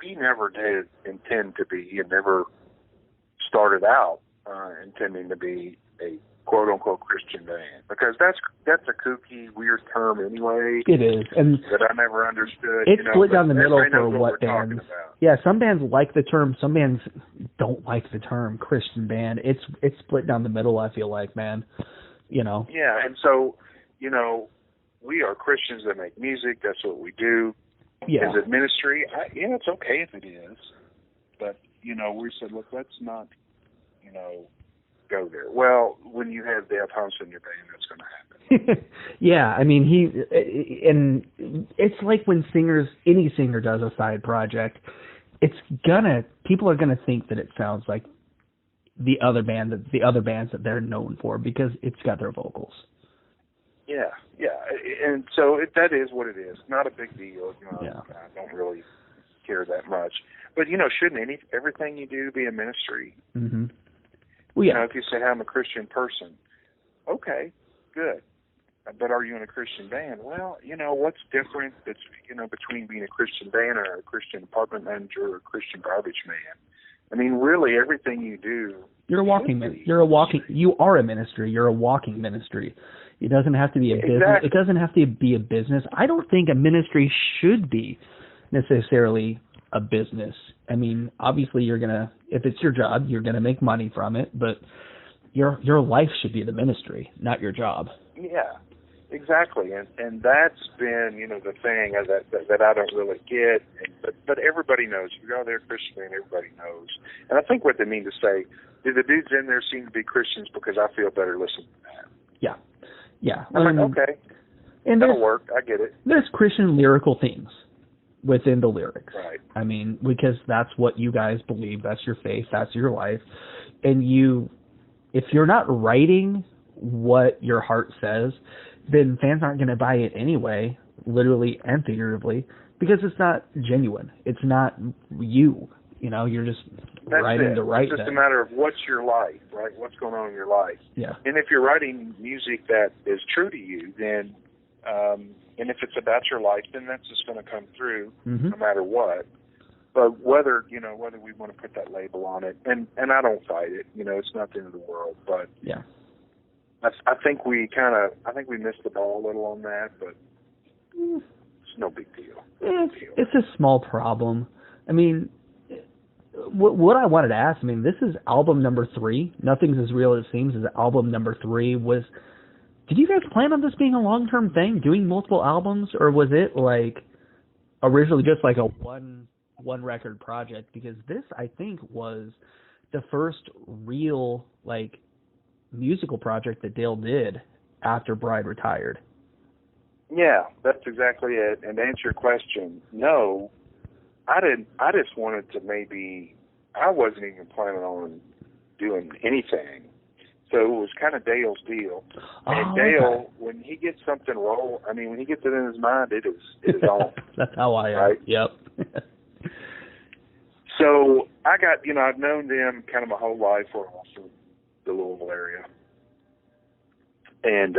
we never did intend to be, and never started out intending to be a quote-unquote Christian band, because that's a kooky, weird term anyway. It is, and that I never understood. It's split down the middle for what bands. Yeah, some bands like the term, some bands don't like the term Christian band. It's split down the middle, I feel like, man. You know. Yeah, and so, you know, we are Christians that make music. That's what we do. Yeah. Is it ministry? Yeah, it's okay if it is. But, you know, we said, look, let's not, you know, go there. Well, when you have Dale Thompson in your band, that's going to happen. Yeah, I mean, and it's like when any singer does a side project, people are gonna think that it sounds like the other bands that they're known for, because it's got their vocals. Yeah, and so that is what it is. Not a big deal. You know, yeah. I don't really care that much. But, you know, shouldn't everything you do be a ministry? Mm-hmm. Well, yeah. You know, if you say, I'm a Christian person, okay, good. But are you in a Christian band? Well, you know, what's different between being a Christian band or a Christian apartment manager or a Christian garbage man? I mean, really, everything you do. You are a ministry. You're a walking ministry. It doesn't have to be a business. Exactly. It doesn't have to be a business. I don't think a ministry should be necessarily a business. I mean, obviously if it's your job, you're gonna make money from it, but your life should be the ministry, not your job. Yeah, exactly. And that's been, you know, the thing that I don't really get. But everybody knows. If you go there Christian, everybody knows. And I think what they mean to say, do the dudes in there seem to be Christians because I feel better listening to that? Yeah. Yeah. I'm like, okay. And that'll work. I get it. There's Christian lyrical themes within the lyrics. Right. I mean, because that's what you guys believe. That's your faith. That's your life. And if you're not writing what your heart says, then fans aren't going to buy it anyway, literally and figuratively, because it's not genuine. It's not you. You know, you're just writing to write. It's just a matter of what's your life, right? What's going on in your life. Yeah. And if you're writing music that is true to you, then and if it's about your life, then that's just going to come through no matter what. But whether we want to put that label on it, and I don't fight it, you know, it's not the end of the world. But yeah, I think we missed the ball a little on that, but it's no big deal. It's a small problem. I mean, what I wanted to ask, I mean, this is album number 3. Nothing's as Real as It Seems is album number 3. Did you guys plan on this being a long-term thing, doing multiple albums, or was it like originally just like a one record project? Because this, I think, was the first real like musical project that Dale did after Bride retired. Yeah, that's exactly it. And to answer your question, no, I didn't. I just wanted to I wasn't even planning on doing anything. So it was kind of Dale's deal. And Dale, when he gets something when he gets it in his mind, it is on. That's how I am. Right? Yep. So I got, I've known them kind of my whole life from the Louisville area. And,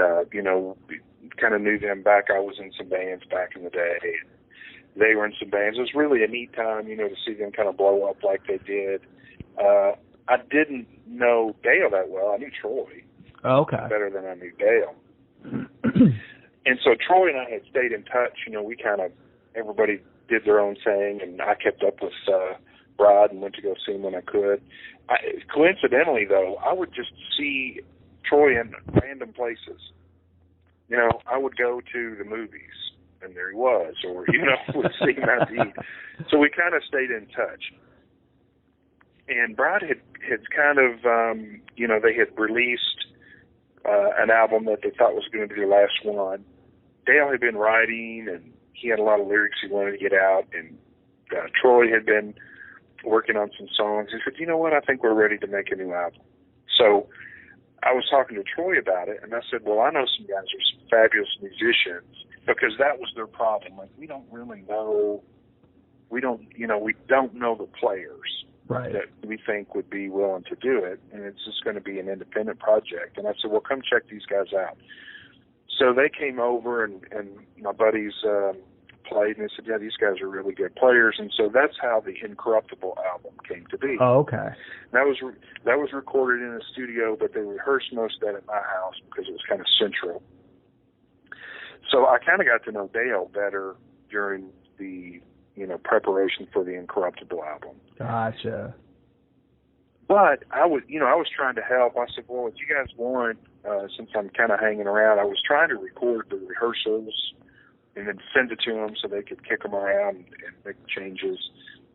kind of knew them back. I was in some bands back in the day. They were in some bands. It was really a neat time, to see them kind of blow up like they did. I didn't know Dale that well. I knew Troy better than I knew Dale. And so Troy and I had stayed in touch. We kind of, everybody did their own thing, and I kept up with Brad and went to go see him when I could. Coincidentally, though, I would just see Troy in random places. I would go to the movies, and there he was, or, would see him at the So we kind of stayed in touch. And Brad had kind of, they had released an album that they thought was going to be their last one. Dale had been writing, and he had a lot of lyrics he wanted to get out, and Troy had been working on some songs. He said, you know what, I think we're ready to make a new album. So I was talking to Troy about it, and I said, well, I know some guys are some fabulous musicians, because that was their problem. Like, we don't really know, we don't know the players that we think would be willing to do it, and it's just going to be an independent project. And I said, well, come check these guys out. So they came over, and my buddies played, and they said, yeah, these guys are really good players. And so that's how the Incorruptible album came to be. Oh, okay. That was recorded in a studio, but they rehearsed most of that at my house because it was kind of central. So I kind of got to know Dale better during the, preparation for the Incorruptible album. Gotcha. But I was trying to help. I said, well, if you guys want, since I'm kind of hanging around, I was trying to record the rehearsals and then send it to them so they could kick them around and make changes.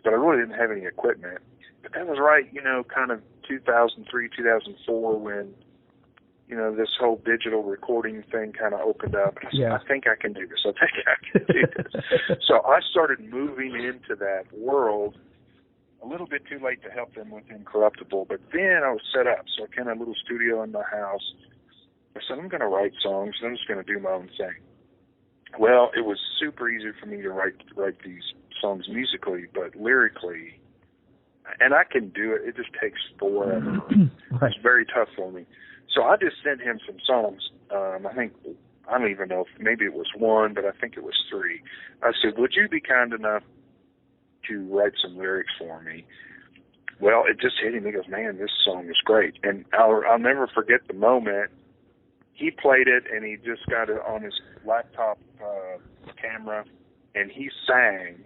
But I really didn't have any equipment. But that was right, kind of 2003, 2004 when, this whole digital recording thing kind of opened up. And I said, I think I can do this. I think I can do this. So I started moving into that world a little bit too late to help them with Incorruptible. But then I was set up. So I kind of had a little studio in my house. I said, I'm going to write songs, and I'm just going to do my own thing. Well, it was super easy for me to write these songs musically, but lyrically, and I can do it. It just takes forever. Right. It's very tough for me. So I just sent him some songs. I don't even know if maybe it was one, but I think it was three. I said, would you be kind enough to write some lyrics for me? Well, it just hit him. He goes, man, this song is great. And I'll never forget the moment. He played it, and he just got it on his laptop camera, and he sang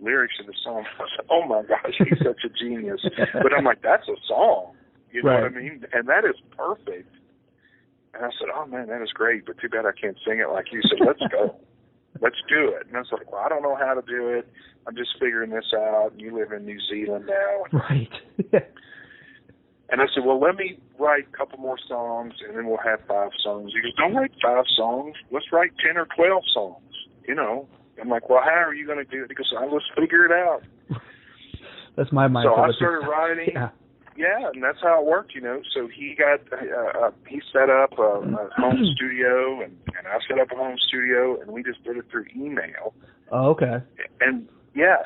lyrics of the song. I said, oh, my gosh, he's such a genius. But I'm like, that's a song. You know what I mean? And that is perfect. And I said, oh, man, that is great, but too bad I can't sing it like you. Said, let's go. Let's do it. And I was like, well, I don't know how to do it. I'm just figuring this out. You live in New Zealand now. Right. And I said, well, let me write a couple more songs, and then we'll have 5 songs. He goes, don't write 5 songs. Let's write 10 or 12 songs. I'm like, well, how are you going to do it? He goes, let's figure it out. That's my mindset. So I started writing. Yeah, and that's how it worked, So he set up a home studio, and I set up a home studio, and we just did it through email. Oh, okay. And,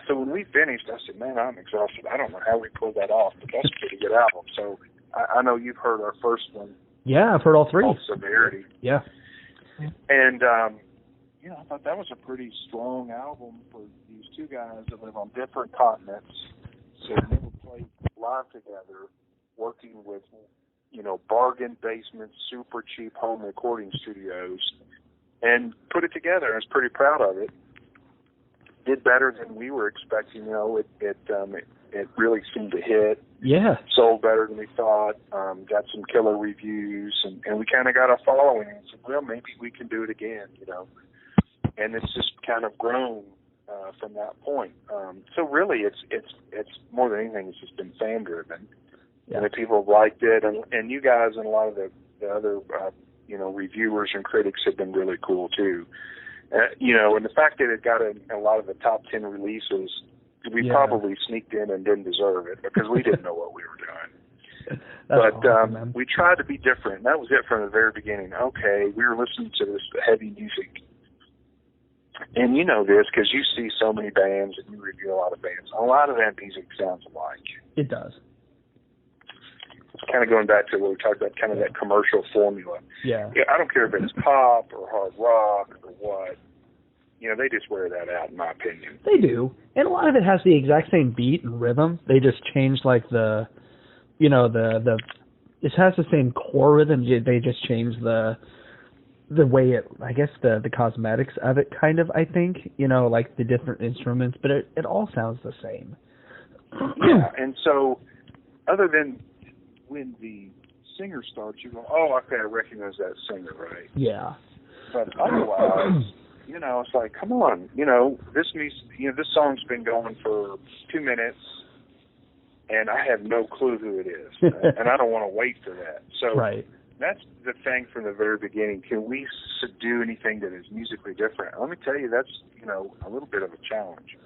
so when we finished, I said, man, I'm exhausted. I don't know how we pulled that off, but that's a pretty good album. So I know you've heard our first one. Yeah, I've heard all 3. Called Severity. Yeah. And, I thought that was a pretty strong album for these two guys that live on different continents. So they would play live together, working with, bargain basements, super cheap home recording studios, and put it together. I was pretty proud of it. Did better than we were expecting. It really seemed to hit. Yeah. Sold better than we thought. Got some killer reviews, and we kind of got a following. And said, well, maybe we can do it again. And it's just kind of grown from that point. So really, it's more than anything, it's just been fan driven. Yeah. And the people have liked it, and you guys and a lot of the other reviewers and critics have been really cool too. And the fact that it got in a lot of the top 10 releases, we probably sneaked in and didn't deserve it because we didn't know what we were doing. But awesome, we tried to be different. And that was it from the very beginning. Okay, we were listening to this heavy music. And you know this because you see so many bands and you review a lot of bands. A lot of that music sounds alike. It does. It's kind of going back to what we talked about, kind of that commercial formula. Yeah. I don't care if it's pop or hard rock or what. They just wear that out, in my opinion. They do. And a lot of it has the exact same beat and rhythm. They just change, like, it has the same core rhythm. They just change the way it, I guess, the cosmetics of it, kind of, I think, like the different instruments, but it all sounds the same. Yeah, and so, other than when the singer starts, you go, oh, okay, I recognize that singer, right? Yeah. But otherwise, it's like, come on, this song's been going for 2 minutes, and I have no clue who it is, and I don't want to wait for that. So right. That's the thing from the very beginning. Can we do anything that is musically different? Let me tell you, that's, a little bit of a challenge.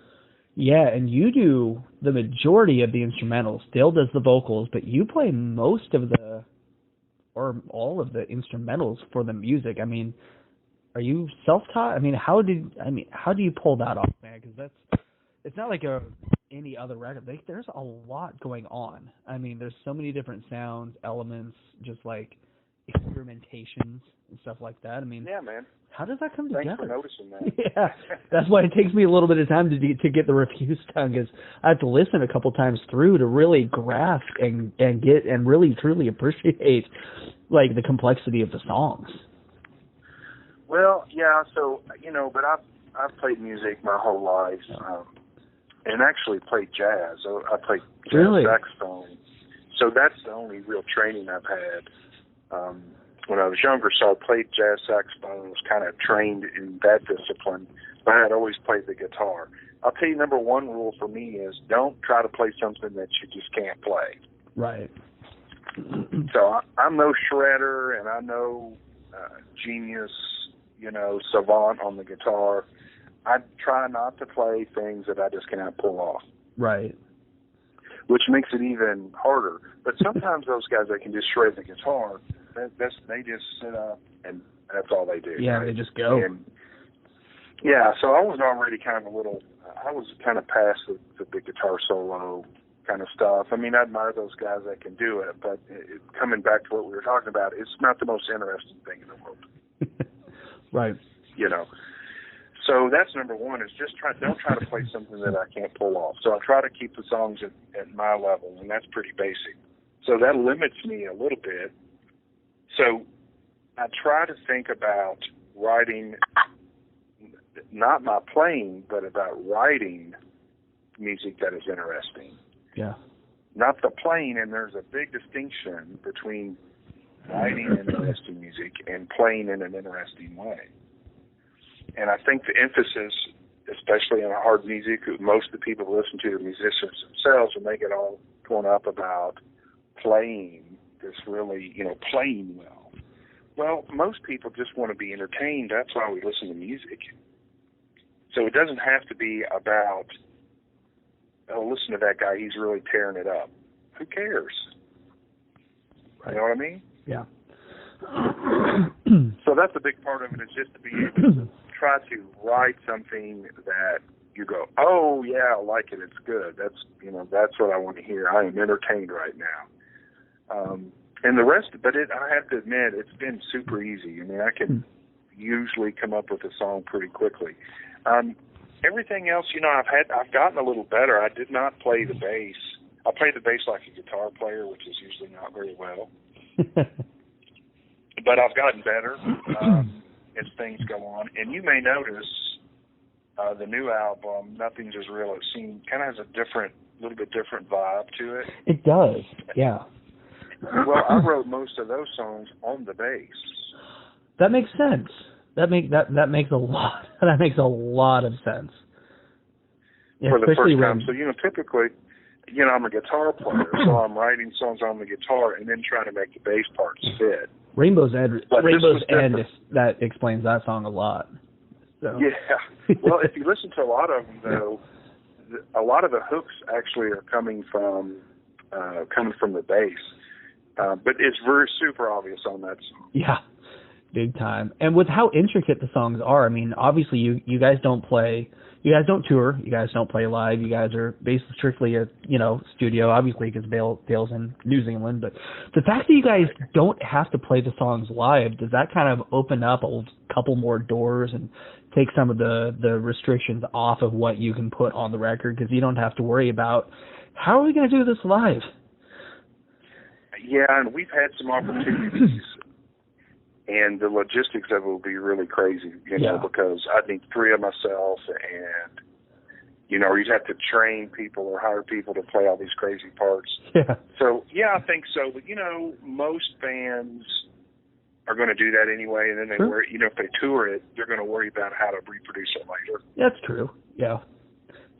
Yeah, and you do the majority of the instrumentals. Dale does the vocals, but you play most of or all of the instrumentals for the music. I mean, are you self-taught? I mean, how do you pull that off, man? Because it's not like any other record. There's a lot going on. I mean, there's so many different sounds, elements, just like experimentations and stuff like that. I mean, yeah, man. how does that come Thanks together? for noticing that. Yeah, that's why it takes me a little bit of time to get the reviews done, because I have to listen a couple times through to really grasp and get and really truly appreciate like the complexity of the songs. Well, yeah. So but I've played music my whole life, and actually played jazz. I played jazz saxophone. So that's the only real training I've had. When I was younger, so I played jazz saxophone, was kind of trained in that discipline, but I had always played the guitar. I'll tell you, number one rule for me is don't try to play something that you just can't play. Right. So I'm no shredder, and I'm no genius, savant on the guitar. I try not to play things that I just cannot pull off. Right. Which makes it even harder. But sometimes those guys that can just shred the guitar, they just sit up and that's all they do. Yeah, right? They just go. And, yeah, so I was already kind of past the guitar solo kind of stuff. I mean, I admire those guys that can do it, but coming back to what we were talking about, it's not the most interesting thing in the world. Right. So that's number one, is just don't try to play something that I can't pull off. So I try to keep the songs at my level, and that's pretty basic. So that limits me a little bit. So I try to think about writing, not my playing, but about writing music that is interesting. Yeah. Not the playing, and there's a big distinction between writing interesting music and playing in an interesting way. And I think the emphasis, especially in hard music, most of the people who listen to are musicians themselves, and they get all torn up about playing this really, playing well. Well, most people just want to be entertained. That's why we listen to music. So it doesn't have to be about, listen to that guy, he's really tearing it up. Who cares? Right. You know what I mean? Yeah. So that's a big part of it, is just to be able to try to write something that you go, oh yeah, I like it, it's good. That's what I want to hear. I am entertained right now. And the rest, I have to admit, it's been super easy. I mean, I can usually come up with a song pretty quickly. Everything else, I've gotten a little better. I did not play the bass. I play the bass like a guitar player, which is usually not very well. But I've gotten better as things go on. And you may notice the new album, Nothing's As Real As It Seems, kind of has a little bit different vibe to it. It does, yeah. Well, I wrote most of those songs on the bass. That makes sense. That makes a lot. That makes a lot of sense. Yeah, for the first time. When, so typically, I'm a guitar player, so I'm writing songs on the guitar and then trying to make the bass parts fit. Rainbow's End. That explains that song a lot. So. Yeah. Well, if you listen to a lot of them, though, a lot of the hooks actually are coming from the bass. But it's very super obvious on that song. Yeah, big time. And with how intricate the songs are, I mean, obviously you guys don't tour, you guys don't play live, you guys are basically strictly a studio, obviously, because Dale's in New Zealand. But the fact that you guys don't have to play the songs live, does that kind of open up a couple more doors and take some of the restrictions off of what you can put on the record, because you don't have to worry about how are we going to do this live? Yeah, and we've had some opportunities, and the logistics of it will be really crazy, because I need 3 of myself, and, you'd have to train people or hire people to play all these crazy parts. Yeah. So, yeah, I think so. But, most bands are going to do that anyway, and then they worry, if they tour it, they're going to worry about how to reproduce it later. That's true, yeah.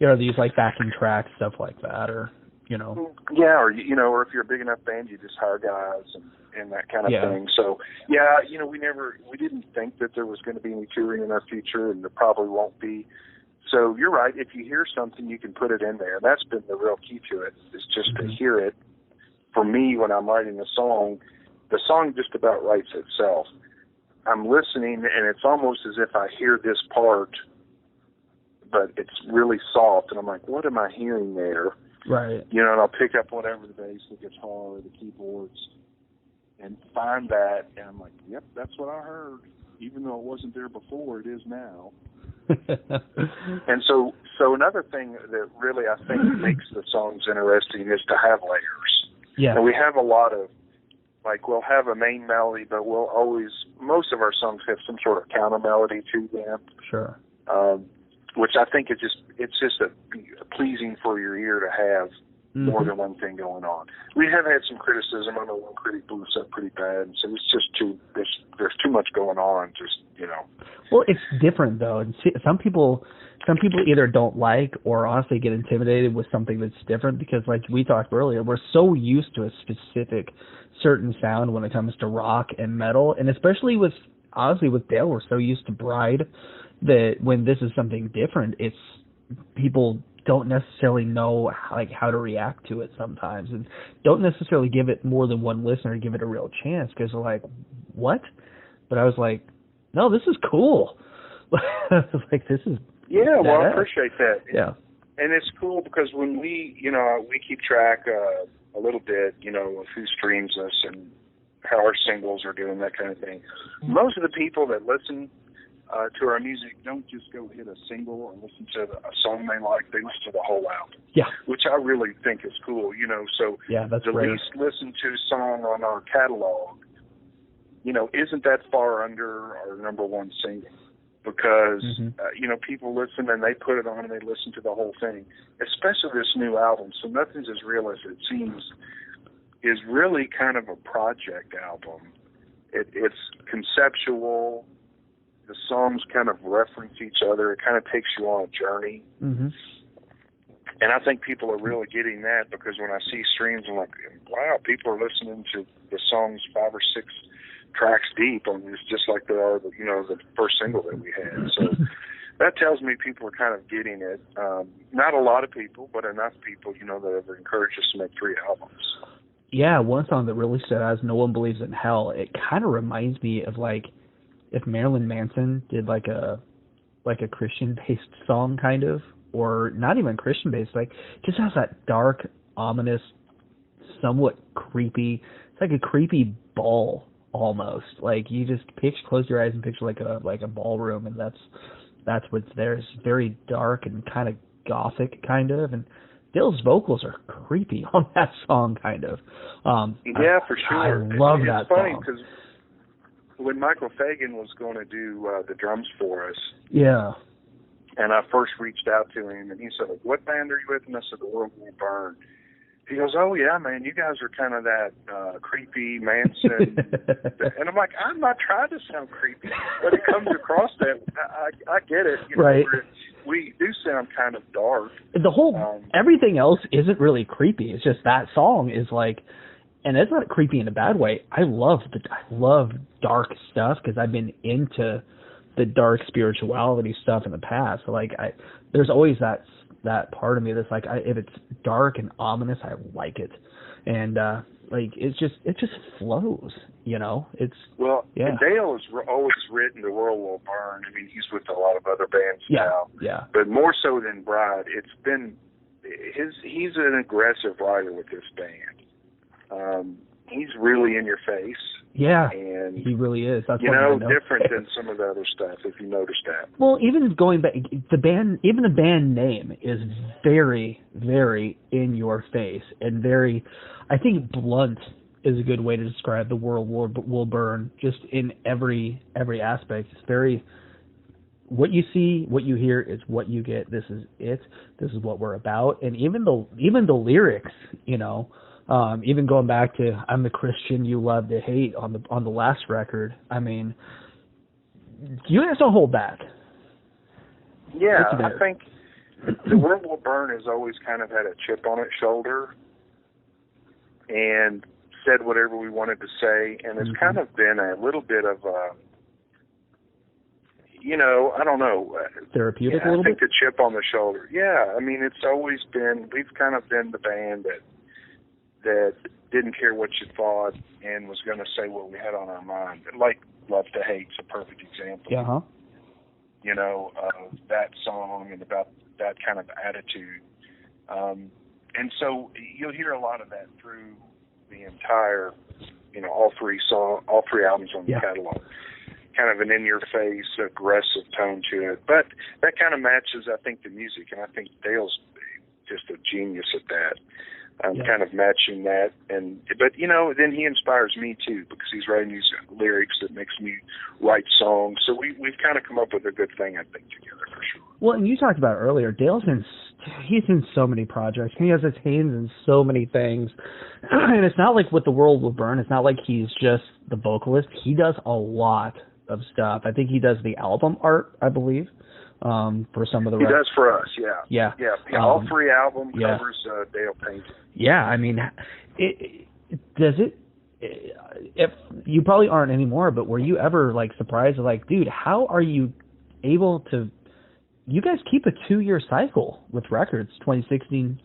These, backing tracks, stuff like that, or... Yeah, or if you're a big enough band, you just hire guys and that kind of thing. So, we didn't think that there was going to be any touring in our future, and there probably won't be. So you're right. If you hear something, you can put it in there. That's been the real key to it, is just to hear it. For me, when I'm writing a song, the song just about writes itself. I'm listening, and it's almost as if I hear this part, but it's really soft, and I'm like, what am I hearing there? Right. And I'll pick up whatever the bass, the guitar, the keyboards, and find that, and I'm like, yep, that's what I heard. Even though it wasn't there before, it is now. And so another thing that really I think makes the songs interesting is to have layers. Yeah. And we have a lot of, like, we'll have a main melody, but we'll always, most of our songs have some sort of counter melody to them. Sure. Which I think it's just a pleasing for your ear to have more than one thing going on. We have had some criticism. I know one critic blew us up pretty bad, and so it's just there's too much going on, just, you know. Well, it's different, though. And some people either don't like or honestly get intimidated with something that's different because, like we talked earlier, we're so used to a specific certain sound when it comes to rock and metal, and especially with Dale, we're so used to Bride that when this is something different, it's people don't necessarily know how to react to it sometimes, and don't necessarily give it more than one listener to give it a real chance because they're like, what? But I was like, no, this is cool. I was like, this is well, I appreciate that. Yeah, and it's cool because when we keep track a little bit, of who streams us and how our singles are doing, that kind of thing. Most of the people that listen to our music don't just go hit a single or listen to a song they like. They listen to the whole album. Yeah. Which I really think is cool, So that's the rare. least listened to song on our catalog, isn't that far under our number one single. Because, people listen and they put it on and they listen to the whole thing, especially this new album. So Nothing's As Real As It Seems is really kind of a project album. It's conceptual. The songs kind of reference each other. It kind of takes you on a journey. Mm-hmm. And I think people are really getting that because when I see streams, I'm like, wow, people are listening to the songs 5 or 6 tracks deep on this, just like they are, the first single that we had. So that tells me people are kind of getting it. Not a lot of people, but enough people, that have encouraged us to make 3 albums. Yeah, one song that really stood out is No One Believes in Hell. It kind of reminds me of, like, if Marilyn Manson did like a Christian-based song, kind of, or not even Christian-based, like, just has that dark, ominous, somewhat creepy, it's like a creepy ball almost. Like, you just close your eyes and picture like a ballroom, and that's what's there. It's very dark and kind of gothic, kind of, and Dale's vocals are creepy on that song, kind of. Yeah, for sure. I love that song. It's funny song. because when Michael Fagan was going to do the drums for us, yeah, and I first reached out to him, and he said, like, what band are you with? And I said, The World Will Burn. He goes, oh, yeah, man, you guys are kind of that creepy Manson. And I'm like, I'm not trying to sound creepy, but it comes across that. I get it. Right. We do sound kind of dark. The whole, everything else isn't really creepy. It's just that song is like, and it's not creepy in a bad way. I love dark stuff because I've been into the dark spirituality stuff in the past. So like, there's always that part of me that's like, if it's dark and ominous, I like it, and like it just flows, It's and Dale has always written The World Will Burn. I mean, he's with a lot of other bands now, but more so than Bride. It's been he's an aggressive writer with this band. He's really in your face. Yeah, and he really is. That's different than some of the other stuff, if you noticed that. Well, even going back, the band name is very, very in your face and very, I think blunt is a good way to describe The World Will Burn, just in every aspect. It's very, what you see, what you hear is what you get. This is it. This is what we're about. And even the lyrics, even going back to "I'm the Christian you love to hate" on the last record. I mean, you guys don't hold back. Yeah, I think The World Will Burn has always kind of had a chip on its shoulder and said whatever we wanted to say, and it's kind of been a little bit of a, I don't know. Therapeutic a little bit? I think the chip on the shoulder. Yeah, I mean, it's always been, we've kind of been the band that didn't care what you thought and was going to say what we had on our mind. Like Love to Hate's a perfect example. Yeah. Of that song and about that kind of attitude. And so you'll hear a lot of that through the entire all three albums on the catalog. Kind of an in-your-face, aggressive tone to it, but that kind of matches, I think, the music, and I think Dale's just a genius at that. Kind of matching that, but then he inspires me too, because he's writing these lyrics that makes me write songs. So we've kind of come up with a good thing, I think, together for sure. Well, and you talked about earlier, he's in so many projects. He has his hands in so many things, and it's not like with The World Will Burn. It's not like he's just the vocalist. He does a lot of stuff. I think he does the album art, I believe. For some of the he does for us, yeah. All three album covers Dale painted. Yeah, I mean, if you probably aren't anymore, but were you ever like surprised, like, dude, how are you able to? You guys keep a 2-year cycle with records. 2016,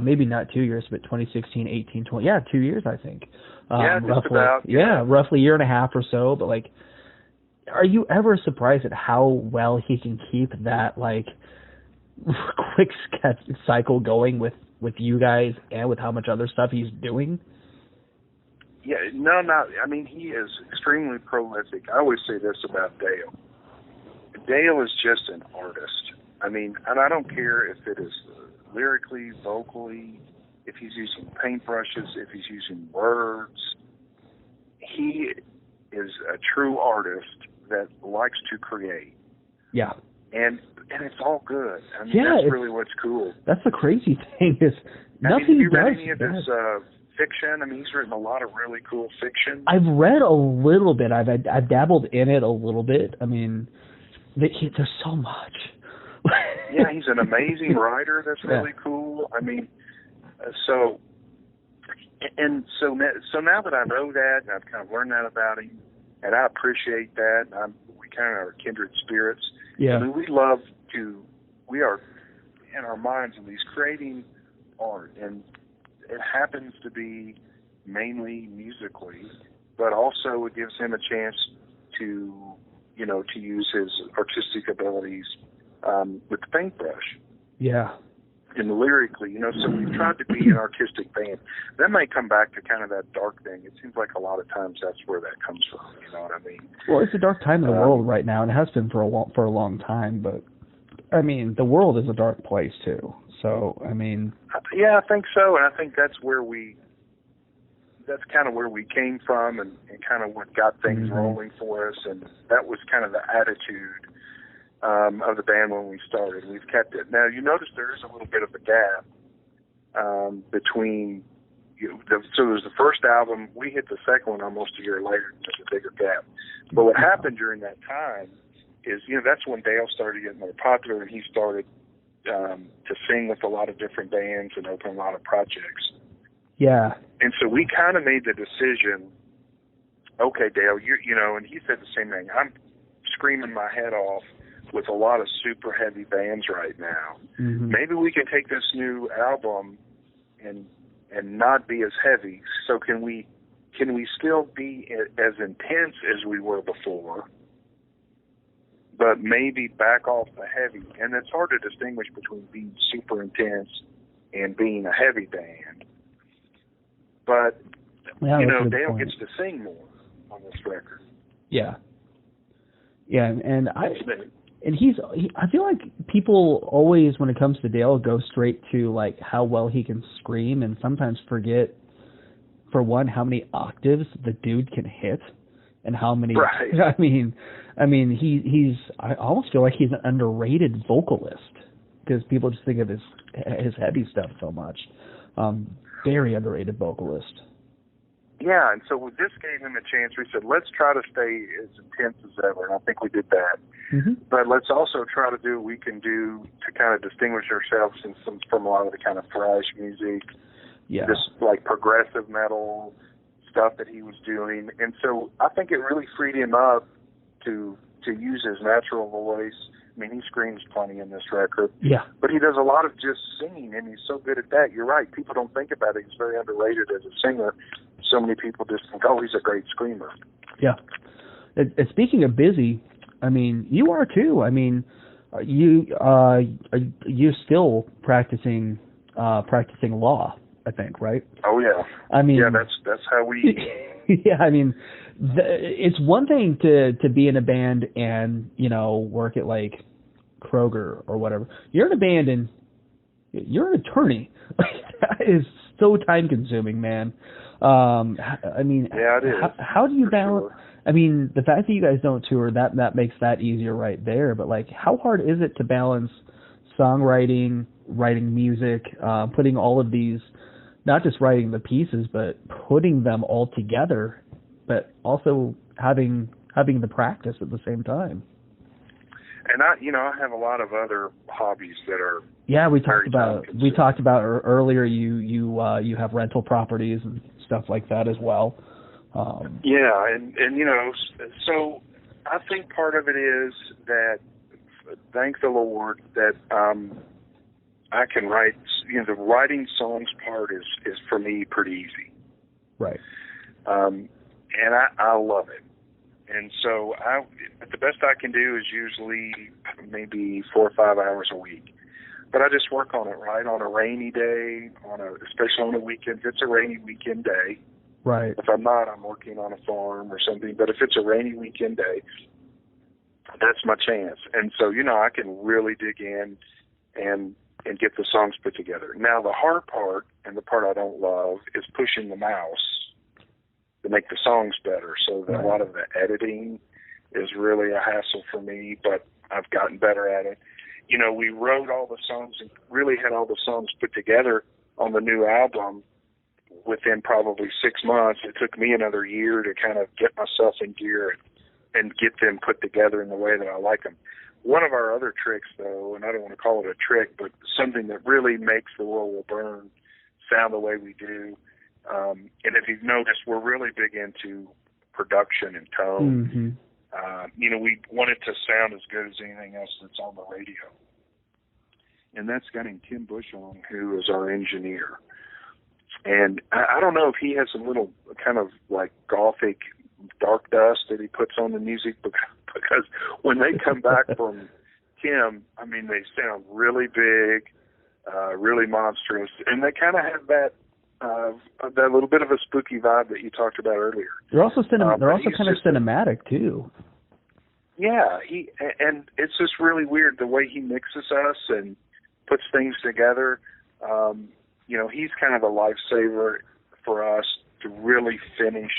maybe not 2 years, but 2016, 18, 20. Yeah, 2 years, I think. Just roughly, about. Yeah, roughly a year and a half or so. But like, are you ever surprised at how well he can keep that like quick sketch cycle going with you guys and with how much other stuff he's doing? Yeah, no. I mean, he is extremely prolific. I always say this about Dale. Dale is just an artist. I mean, and I don't care if it is lyrically, vocally, if he's using paintbrushes, if he's using words. He is a true artist that likes to create. Yeah. And it's all good. I mean, that's really what's cool. That's the crazy thing is nothing have you read does any of his fiction? I mean, he's written a lot of really cool fiction. I've read a little bit. I've dabbled in it a little bit. I mean, there's so much. Yeah, he's an amazing writer. That's really cool. I mean, so now that I know that, and I've kind of learned that about him, and I appreciate that, we kind of are kindred spirits. Yeah. I mean, we are, in our minds at least, creating art, and it happens to be mainly musically, but also it gives him a chance to use his artistic abilities with the paintbrush. Yeah. And lyrically, so we've tried to be an artistic band. That may come back to kind of that dark thing. It seems like a lot of times that's where that comes from. You know what I mean? Well, it's a dark time in the world right now, and it has been for a long time. But I mean, the world is a dark place too. So I mean, yeah, I think so, and I think that's kind of where we came from, and kind of what got things rolling for us, and that was kind of the attitude of the band when we started. We've kept it. Now, you notice there is a little bit of a gap between, so there's the first album, we hit the second one almost a year later, there's a bigger gap. But what happened during that time is, that's when Dale started getting more popular, and he started to sing with a lot of different bands and open a lot of projects. Yeah. And so we kind of made the decision, okay, Dale, and he said the same thing, I'm screaming my head off with a lot of super heavy bands right now. Mm-hmm. Maybe we can take this new album and not be as heavy. So can we still be as intense as we were before, but maybe back off the heavy? And it's hard to distinguish between being super intense and being a heavy band. But Dale gets to sing more on this record. Yeah. Yeah, and I feel like people always, when it comes to Dale, go straight to like how well he can scream, and sometimes forget, for one, how many octaves the dude can hit, and how many. Right. I mean, he's. I almost feel like he's an underrated vocalist, because people just think of his heavy stuff so much. Very underrated vocalist. Yeah, and so this gave him a chance. We said, let's try to stay as intense as ever, and I think we did that. Mm-hmm. But let's also try to do what we can do to kind of distinguish ourselves from a lot of the kind of thrash music, this like progressive metal stuff that he was doing. And so I think it really freed him up to use his natural voice. I mean, he screams plenty in this record. Yeah. But he does a lot of just singing, and he's so good at that. You're right. People don't think about it. He's very underrated as a singer. So many people just think, oh, he's a great screamer. Yeah. And speaking of busy, I mean, you are too. I mean, are you still practicing law I think, right? Oh yeah. I mean, yeah, that's how we. Yeah, I mean, it's one thing to be in a band and work at like Kroger or whatever. You're in a band and you're an attorney. That is so time consuming, man. I mean, yeah, it is. How do you balance? Sure. I mean, the fact that you guys don't tour, that makes that easier right there. But like, how hard is it to balance songwriting, writing music, putting all of these, not just writing the pieces, but putting them all together, but also having the practice at the same time? And I have a lot of other hobbies that are. Yeah, we talked about earlier. You have rental properties and stuff like that as well. Yeah, and so I think part of it is that, thank the Lord that I can write. The writing songs part is for me pretty easy. Right. And I love it. And so the best I can do is usually maybe 4 or 5 hours a week. But I just work on it, right? On a rainy day, especially on a weekend. If it's a rainy weekend day. Right. If I'm not, I'm working on a farm or something. But if it's a rainy weekend day, that's my chance. And so, I can really dig in and get the songs put together. Now, the hard part, and the part I don't love, is pushing the mouse to make the songs better. So that a lot of the editing is really a hassle for me, but I've gotten better at it. We wrote all the songs and really had all the songs put together on the new album within probably 6 months. It took me another year to kind of get myself in gear and get them put together in the way that I like them. One of our other tricks, though, and I don't want to call it a trick, but something that really makes The World Will Burn sound the way we do, and if you've noticed, we're really big into production and tone. Mm-hmm. We want it to sound as good as anything else that's on the radio. And that's a guy named Tim Bushong, who is our engineer. And I don't know if he has some little kind of like gothic dark dust that he puts on the music, because when they come back from Tim, I mean, they sound really big, really monstrous, and they kind of have that little bit of a spooky vibe that you talked about earlier. They're also kind of cinematic too. Yeah, and it's just really weird the way he mixes us and puts things together. He's kind of a lifesaver for us to really finish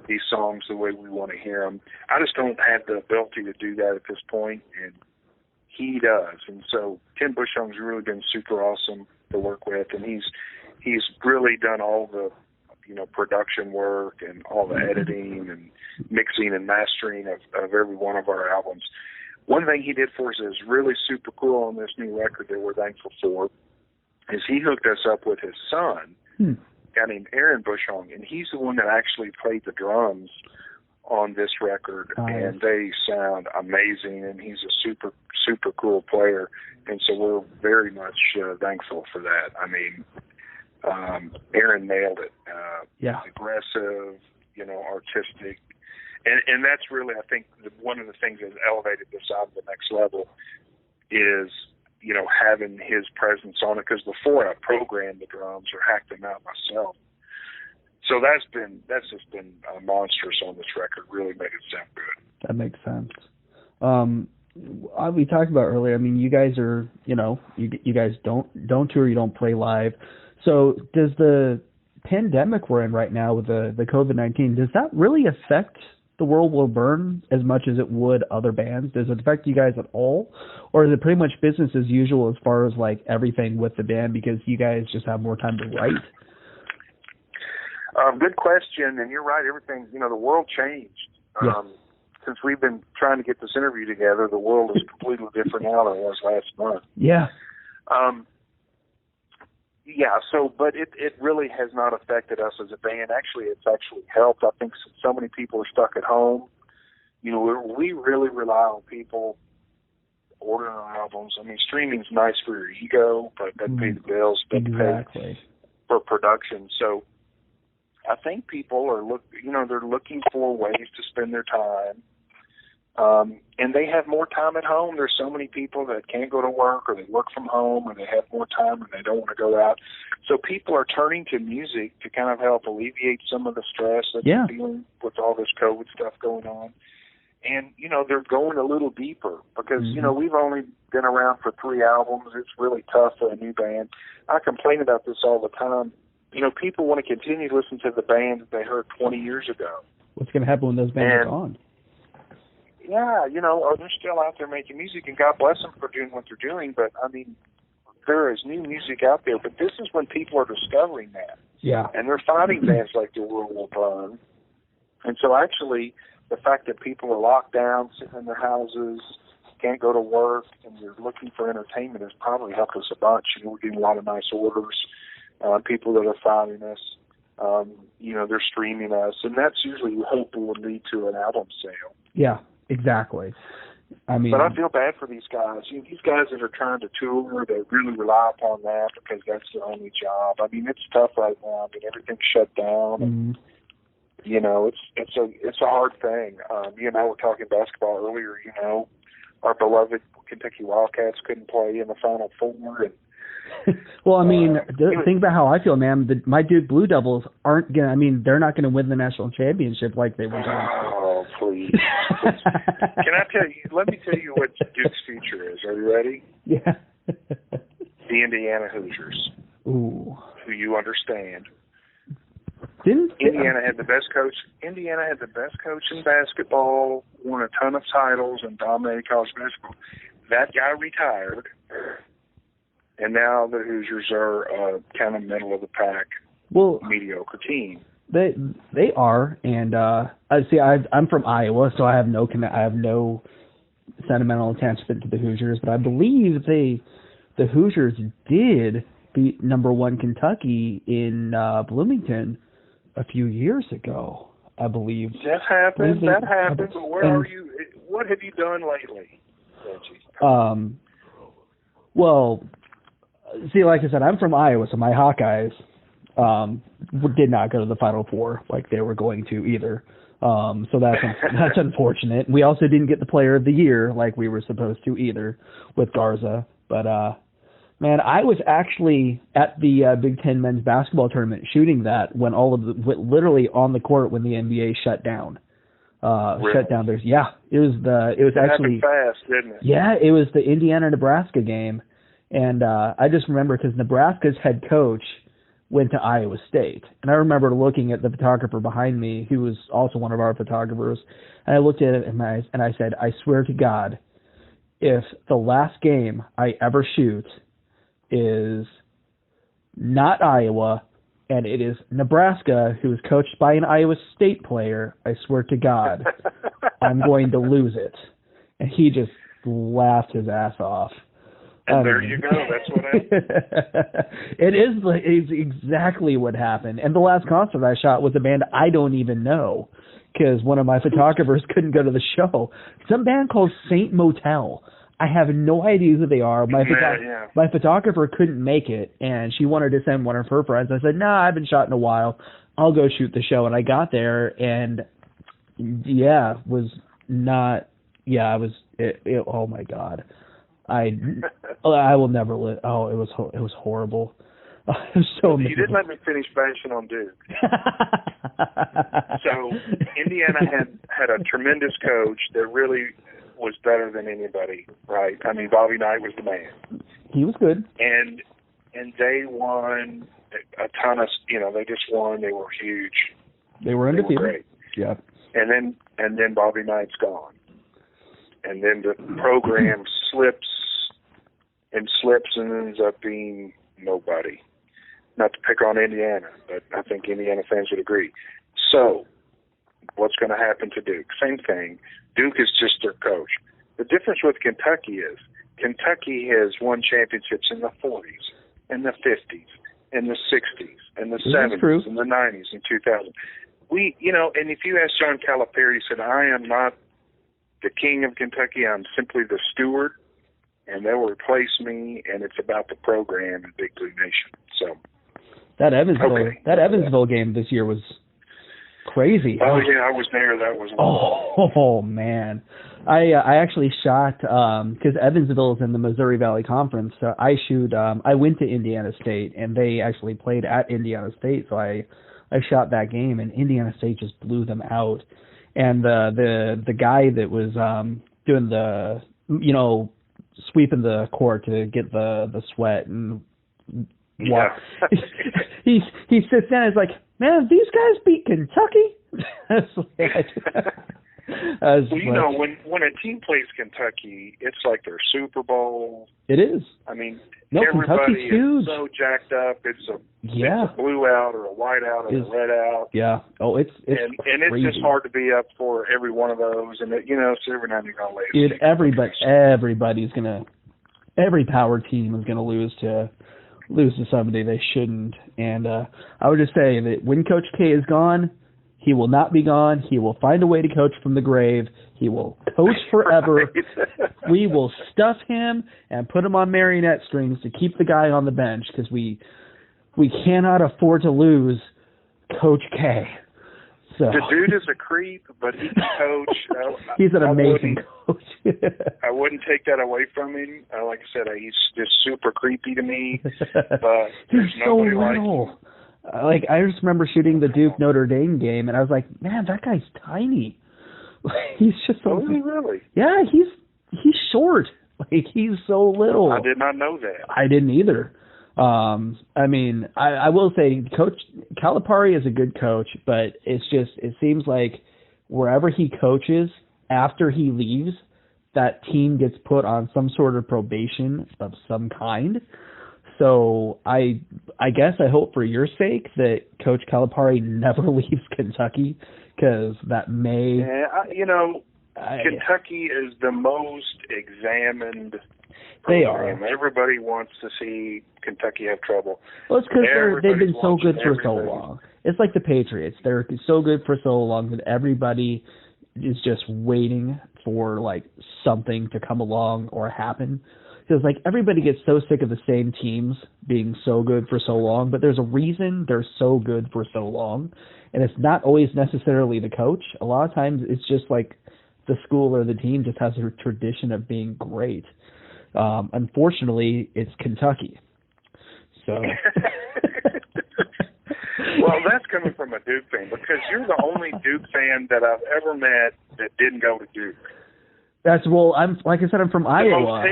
these songs the way we want to hear them. I just don't have the ability to do that at this point, and he does. And so Tim Bushong's really been super awesome to work with, and he's really done all the production work and all the editing and mixing and mastering of every one of our albums. One thing he did for us is really super cool on this new record that we're thankful for is he hooked us up with his son, a guy named Aaron Bushong, and he's the one that actually played the drums on this record, and they sound amazing, and he's a super, super cool player, and so we're very much thankful for that. I mean, Aaron nailed it. Aggressive, artistic. And that's really, I think, one of the things that's elevated this album to the next level is, having his presence on it. Because before I programmed the drums or hacked them out myself. So that's just been monstrous on this record. Really made it sound good. That makes sense. We talked about earlier. I mean, you guys are, you guys don't tour. You don't play live. So does the pandemic we're in right now with the COVID-19, does that really affect The World Will Burn as much as it would other bands? Does it affect you guys at all? Or is it pretty much business as usual as far as like everything with the band because you guys just have more time to write? Good question. And you're right. Everything, the world changed. Since we've been trying to get this interview together, the world is completely different now than it was last month. Yeah. But it really has not affected us as a band. Actually, it's actually helped. I think so many people are stuck at home. We really rely on people ordering our albums. I mean, streaming's nice for your ego, but it doesn't pay the bills, doesn't pay for production. So I think people are they're looking for ways to spend their time. And they have more time at home. There's so many people that can't go to work, or they work from home, or they have more time and they don't want to go out. So people are turning to music to kind of help alleviate some of the stress that they're feeling with all this COVID stuff going on. And, they're going a little deeper because, we've only been around for 3 albums. It's really tough for a new band. I complain about this all the time. People want to continue to listen to the band that they heard 20 years ago. What's going to happen when those bands are gone? Yeah, or they're still out there making music, and God bless them for doing what they're doing. But, there is new music out there. But this is when people are discovering that. Yeah. And they're finding bands like The World Will Burn. And so actually, the fact that people are locked down, sitting in their houses, can't go to work, and they're looking for entertainment has probably helped us a bunch. We're getting a lot of nice orders, people that are finding us. They're streaming us, and that's usually hopefully will lead to an album sale. Yeah, exactly. But I feel bad for these guys. These guys that are trying to tour, they really rely upon that because that's their only job. It's tough right now. Everything's shut down. And, it's a hard thing. You and I were talking basketball earlier. Our beloved Kentucky Wildcats couldn't play in the Final Four. And, well, think about how I feel, man. My Duke Blue Devils aren't gonna. They're not gonna win the national championship like they were. Oh, please! Can I tell you? Let me tell you what Duke's future is. Are you ready? Yeah. The Indiana Hoosiers. Ooh. Who you understand? Indiana had the best coach. Indiana had the best coach in basketball. Won a ton of titles and dominated college basketball. That guy retired. And now the Hoosiers are kind of middle of the pack, mediocre team. They are, and I'm from Iowa, so I have no sentimental attachment to the Hoosiers. But I believe the Hoosiers did beat number 1 Kentucky in Bloomington a few years ago. I believe that happened. But where are you? What have you done lately, Reggie? Well. See, like I said, I'm from Iowa, so my Hawkeyes did not go to the Final Four like they were going to either. So that's unfortunate. We also didn't get the Player of the Year like we were supposed to either with Garza. But, man, I was actually at the Big Ten men's basketball tournament shooting that when literally on the court when the NBA shut down. Really? Shut down. It was actually happened fast, didn't it? Yeah, it was the Indiana-Nebraska game. And I just remember because Nebraska's head coach went to Iowa State. And I remember looking at the photographer behind me, who was also one of our photographers, and I looked at it and I said, I swear to God, if the last game I ever shoot is not Iowa and it is Nebraska, who is coached by an Iowa State player, I swear to God, I'm going to lose it. And he just laughed his ass off. And there you go. That's what happened. It's exactly what happened. And the last concert I shot was a band I don't even know because one of my photographers couldn't go to the show. Some band called Saint Motel. I have no idea who they are. My photographer couldn't make it, and she wanted to send one of her friends. I said, no, I haven't shot in a while. I'll go shoot the show. And I got there, and oh, my God. I will never live. Oh, it was horrible. It was so you didn't let me finish bashing on Duke. So Indiana had a tremendous coach that really was better than anybody, right? Bobby Knight was the man. He was good. And they won a ton of, they just won. They were huge. They were undefeated. They were great. Yeah. And then Bobby Knight's gone. And then the program slips and ends up being nobody. Not to pick on Indiana, but I think Indiana fans would agree. So, what's going to happen to Duke? Same thing. Duke is just their coach. The difference with Kentucky is Kentucky has won championships in the 40s, in the 50s, in the 60s, in the 70s, in the 90s, and 2000. And if you ask John Calipari, he said, I am not the king of Kentucky, I'm simply the steward, and they'll replace me, and it's about the program in Big Blue Nation. So that Evansville game this year was crazy. Oh yeah, I was there. That was. Oh man, I actually shot because Evansville is in the Missouri Valley Conference. So I went to Indiana State, and they actually played at Indiana State. So I shot that game, and Indiana State just blew them out. And the guy that was doing the sweeping the court to get the sweat and walk, he sits down and is like, man, these guys beat Kentucky. Well, you know, when a team plays Kentucky, it's like their Super Bowl. It is. I mean, Kentucky's everybody huge. is so jacked up. It's a blue out or a white out or a red out. Yeah. Oh, it's and it's just hard to be up for every one of those. And so every now and then you're gonna lose. Every power team is gonna lose to somebody they shouldn't. And I would just say that when Coach K is gone, he will not be gone. He will find a way to coach from the grave. He will coach forever. We will stuff him and put him on marionette strings to keep the guy on the bench because we cannot afford to lose Coach K. So the dude is a creep, but he can coach. He's an amazing coach. I wouldn't take that away from him. Like I said, he's just super creepy to me. But there's nobody like him. Like, I just remember shooting the Duke Notre Dame game, and I was like, man, that guy's tiny. He's just so. Oh, is he really? Yeah, he's short. Like, he's so little. I did not know that. I didn't either. I mean, I will say, Coach Calipari is a good coach, but it seems like wherever he coaches, after he leaves, that team gets put on some sort of probation of some kind. So I guess I hope for your sake that Coach Calipari never leaves Kentucky, because that may. Yeah, Kentucky is the most examined program. They are. Everybody wants to see Kentucky have trouble. Well, it's because they've been so good for so long. It's like the Patriots. They're so good for so long that everybody is just waiting for like something to come along or happen. Because like everybody gets so sick of the same teams being so good for so long, but there's a reason they're so good for so long, and it's not always necessarily the coach. A lot of times it's just like the school or the team just has a tradition of being great. Unfortunately, it's Kentucky. So. Well, that's coming from a Duke fan, because you're the only Duke fan that I've ever met that didn't go to Duke. I'm like I said, I'm from Iowa.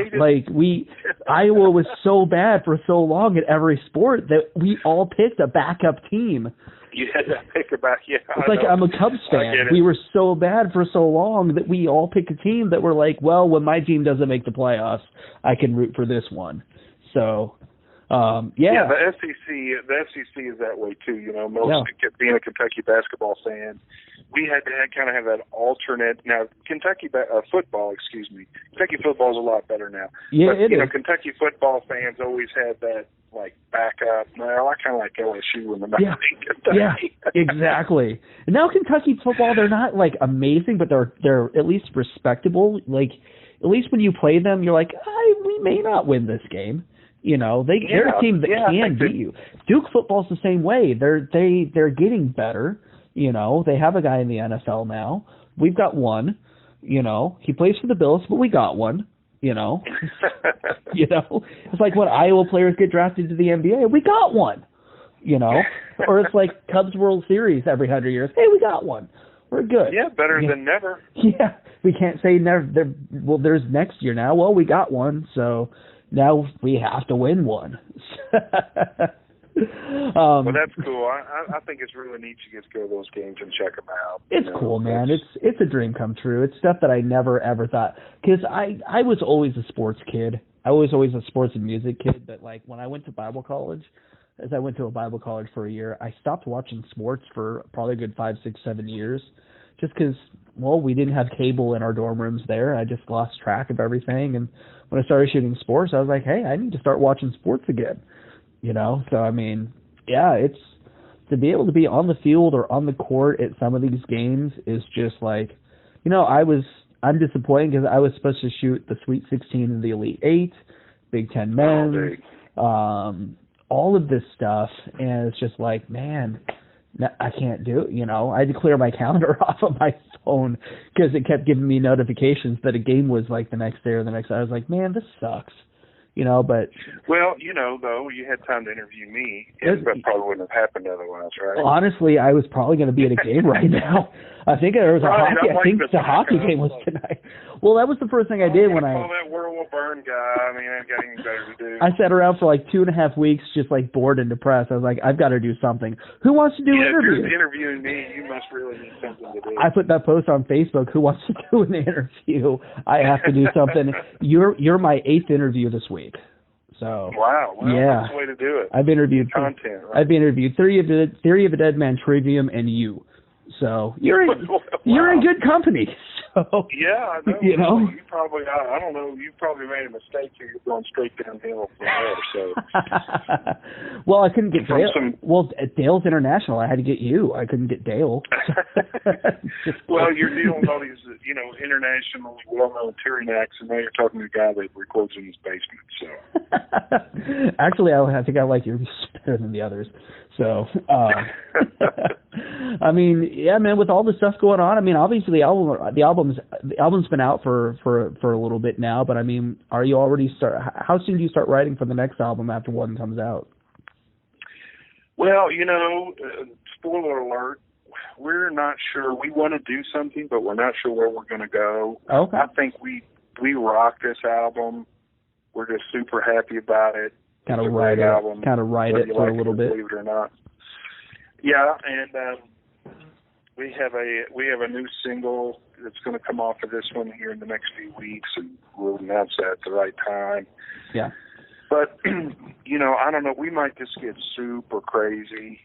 Iowa was so bad for so long at every sport that we all picked a backup team. You had to pick a back. Yeah, it's like I'm a Cubs fan. We were so bad for so long that we all picked a team that were like, well, when my team doesn't make the playoffs, I can root for this one. So, yeah, the SEC is that way too. Being a Kentucky basketball fan, we had to kind of have that alternate. Now, Kentucky football, Kentucky football is a lot better now. Yeah, but, it is. Kentucky football fans always had that like backup. Well, I kind of like LSU in the Kentucky. Yeah, exactly. And now Kentucky football, they're not like amazing, but they're at least respectable. Like at least when you play them, you're like, we may not win this game. They're a team that can beat you. Duke football's the same way. They're getting better. They have a guy in the NFL now. We've got one. He plays for the Bills, but we got one. It's like when Iowa players get drafted to the NBA, we got one. Or it's like Cubs World Series every 100 years. Hey, we got one. We're good. Yeah, better than never. Yeah, we can't say never. Well, there's next year now. Well, we got one, so now we have to win one. Well, that's cool. I think it's really neat you get to go to those games and check them out. It's cool, man. It's a dream come true. It's stuff that I never, ever thought. Because I was always a sports kid. I was always a sports and music kid. But, like, when I went to Bible college, as I went to a Bible college for a year, I stopped watching sports for probably a good 5, 6, 7 years. Just because, well, we didn't have cable in our dorm rooms there. I just lost track of everything. And when I started shooting sports, I was like, hey, I need to start watching sports again. So I mean, yeah, it's to be able to be on the field or on the court at some of these games is just like, I'm disappointed because I was supposed to shoot the Sweet 16 and the Elite 8, Big Ten men's, all of this stuff, and it's just like, man, no, I can't do it. I had to clear my calendar off of my phone because it kept giving me notifications that a game was like the next day or the next day. I was like, man, this sucks. But well, though you had time to interview me, and that probably wouldn't have happened otherwise, right? Honestly, I was probably going to be at a game right now. I think there was a hockey. I think the hockey game was tonight. Well, that was the first thing I did when I. Call that World War Burn guy. I mean, I ain't got anything better to do. I sat around for like 2.5 weeks, just like bored and depressed. I was like, I've got to do something. Who wants to do interviews? If you're interviewing me, you must really need something to do. I put that post on Facebook. Who wants to do an interview? I have to do something. You're my 8th interview this week. So wow, yeah, that's the way to do it. I've interviewed content. Right? I've interviewed Theory of a Dead Man, Trivium, and you. So you're in good company. So yeah, I know. You probably I don't know. You probably made a mistake here. You're going straight downhill from there. So well, I couldn't get Dale. Well, Dale's international. I had to get you. I couldn't get Dale. Well, you're dealing with all these internationally well-known Tyrannics, and now you're talking to a guy that records in his basement. So actually, I think I like yours better than the others. So I mean, yeah, man, with all the stuff going on, I mean, obviously the album's been out for a little bit now, but I mean, are you already how soon do you start writing for the next album after one comes out? Well, spoiler alert, we're not sure. We want to do something, but we're not sure where we're going to go. Okay. I think we rock this album. We're just super happy about it. Kind of write it for a little bit. Believe it or not. Yeah, and we have a new single that's going to come off of this one here in the next few weeks, and we'll announce that at the right time. Yeah. But I don't know. We might just get super crazy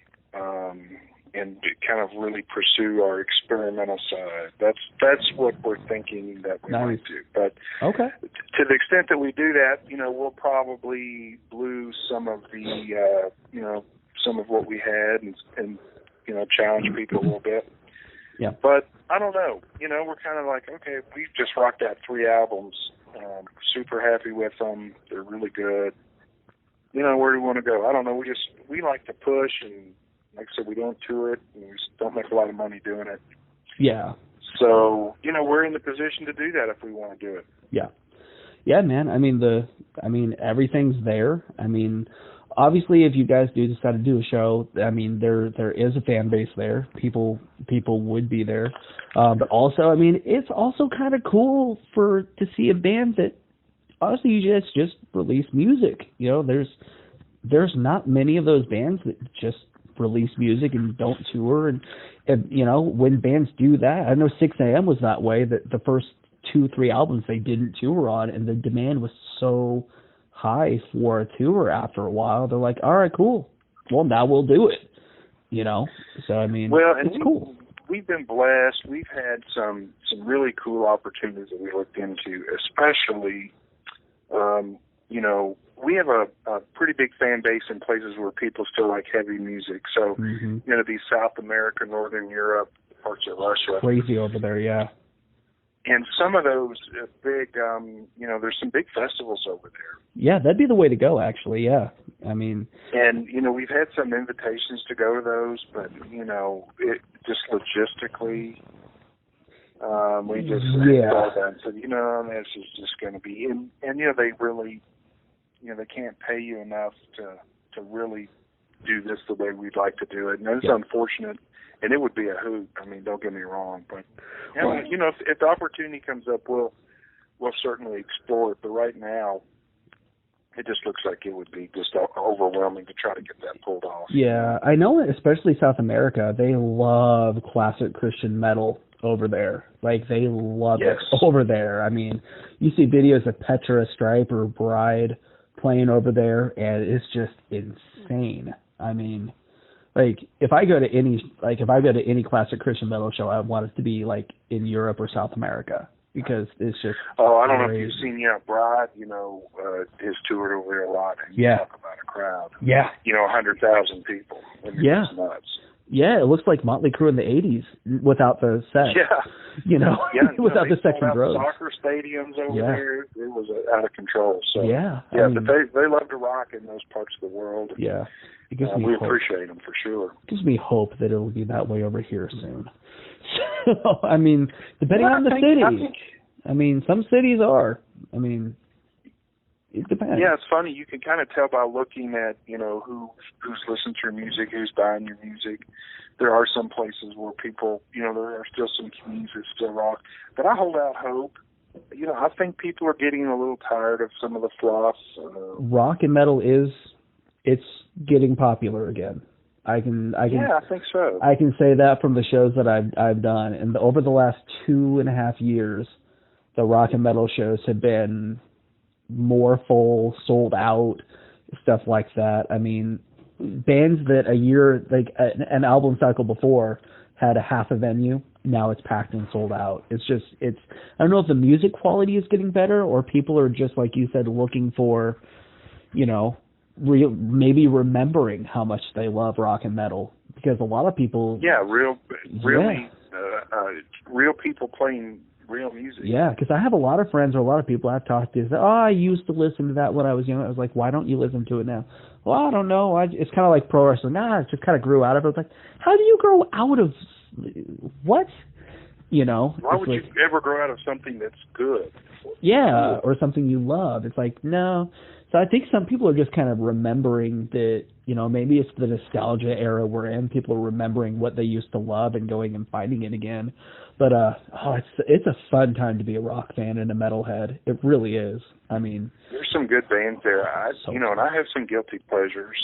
and kind of really pursue our experimental side. That's what we're thinking that we might do. But okay. To the extent that we do that, we'll probably lose some of the some of what we had and challenge people a little bit. Yeah. But I don't know. We're kind of like, okay, we've just rocked out 3 albums. Super happy with them. They're really good. Where do we want to go? I don't know. We like to push, and like I said, we don't tour it, and we don't make a lot of money doing it. Yeah. So, we're in the position to do that if we want to do it. Yeah. Yeah, man. I mean, everything's there. I mean, obviously, if you guys do decide to do a show, I mean, there is a fan base there. People would be there. But also, I mean, it's also kind of cool to see a band that honestly you just release music. There's not many of those bands that just release music and don't tour. And when bands do that, I know 6 a.m. was that way. That the first 2-3 albums they didn't tour on, and the demand was so high for a tour after a while. They're like, all right, cool. Well, now we'll do it. So I mean, it's cool. We've been blessed. We've had some really cool opportunities that we looked into, especially, we have a pretty big fan base in places where people still like heavy music. So, these South America, Northern Europe, parts of Russia. Crazy over there, yeah. And some of those big, there's some big festivals over there. Yeah, that'd be the way to go, actually, yeah. I mean... And, we've had some invitations to go to those, but, it just logistically, we just thought that and said, this is just going to be... And they really, they can't pay you enough to really do this the way we'd like to do it. And it's unfortunate. And it would be a hoot. I mean, don't get me wrong, but if the opportunity comes up, we'll certainly explore it. But right now, it just looks like it would be just overwhelming to try to get that pulled off. Yeah, I know, especially South America, they love classic Christian metal over there. Like, they love it over there. I mean, you see videos of Petra, Stripe, or Bride playing over there, and it's just insane. I mean... Like, if I go to any classic Christian metal show, I want it to be like in Europe or South America, because it's just. Oh, I don't know if you've seen Bride. His toured over there a lot, and you talk about a crowd. Yeah. 100,000 people. I mean, it's nuts. Yeah, it looks like Motley Crue in the 80s without the set. Yeah. You know, without the they section sold out roads. soccer stadiums over there. It was out of control. So yeah, I mean, but they love to rock in those parts of the world. Yeah, it gives me we hope. appreciate them for sure. It gives me hope that it'll be that way over here soon. So, I mean, depending on the city. I mean, some cities are. I mean, it depends. Yeah, it's funny. You can kind of tell by looking at, who's listening to your music, who's buying your music. There are some places where people, there are still some communities that still rock. But I hold out hope. I think people are getting a little tired of some of the fluff. Rock and metal it's getting popular again. I can. Yeah, I think so. I can say that from the shows that I've done, and over the last 2.5 years, the rock and metal shows have been more full, sold out, stuff like that. I mean, bands that a year, like an album cycle before, had a half a venue, now it's packed and sold out. I don't know if the music quality is getting better or people are just, like you said, looking for, maybe remembering how much they love rock and metal, because a lot of people. Yeah, real people playing real music. Yeah, because I have a lot of friends or a lot of people I've talked to say, I used to listen to that when I was young. I was like, why don't you listen to it now? Well, I don't know. It's kind of like pro wrestling. It just kind of grew out of it. It's like, how do you grow out of what? Why would you ever grow out of something that's good? Yeah, or something you love. It's like, no. So I think some people are just kind of remembering that, maybe it's the nostalgia era we're in. People are remembering what they used to love and going and finding it again. But it's a fun time to be a rock fan and a metalhead. It really is. I mean, there's some good bands there. And I have some guilty pleasures.